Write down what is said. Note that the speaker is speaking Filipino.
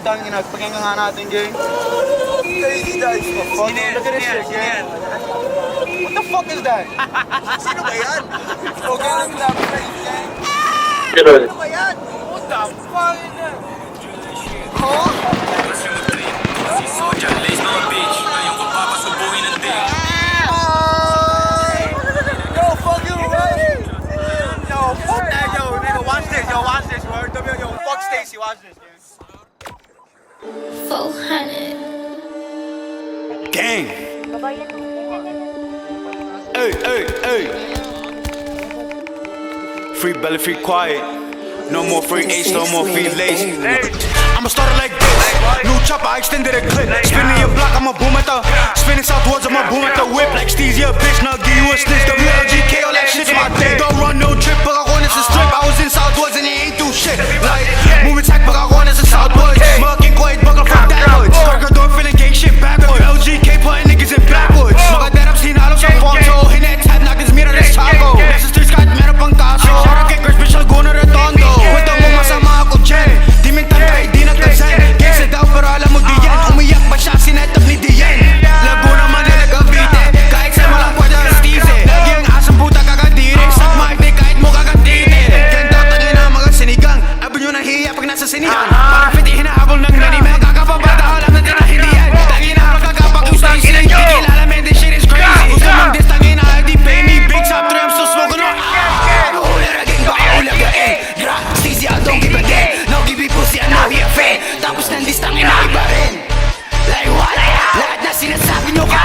tangina, pakinggan nga natin, gang. Crazy that. Look at this shit, gang. What the fuck is that? Sino ba yan? Okay, lang lang, crazy, gang. Sino ba yan? What the fuck is that? Huh? Yo, fuck you, right? Yo, fuck that, yo, nigga, watch this, word. Yo, fuck Stacy, watch this, gang. 400. Gang. Hey, hey, hey. Free belly, free quiet. No more free H, no more free lazy. I'ma start it like this. New chopper, I extended a clip. Spinning your block, I'ma boom at the. Spinning southwards, I'ma boom at the whip. Like Steezy, a bitch, now give you a snitch. WLGK, all that shit's my day. Don't run no trip, but I want this a strip. I was in southwards and they ain't do shit. Like, moving tech, but I want this a southwards. Smoking quiet, buckle from downwards. Cargador feeling gang shit backwards. LGK putting niggas in backwards. Mga darap sinalo sa photo. Hinet tab, nagas mira des taco. Nasa streets kahit meron pang kaso. Para kickers, bitch, Laguna Redondo. Kwento mo masama ako dyan. Di mentantay, di nagkasan. Kesa daw pero alam mo di yan. Umiyak pa siya, sinetap ni Dian. Laguna, Manila, Cavite. Kahit sa malang pwede ang stize. Lagi ang asang puta kakadiri. Sa mic, kahit mo kakatite. Ganda tangin na mga sinigang. Abo nyo nang hiya pag nasa sinihan. Parang fiti hinahabol ng nanime. Kakapabata, alam natin na hindi yan. Tangin na harap kakapag yung Stacy. Di kilala men, this shit is crazy. Gusto mong dis, tangin na ID pay me. Big top 3, I'm still smoking on. Mahuli again, baka ulag again. Gra, Stacy, I don't give a damn. No give me pussy, I know he a fan. Tapos nandis, tangin na iba rin. Like what? Lahat na sinasabi nyo ka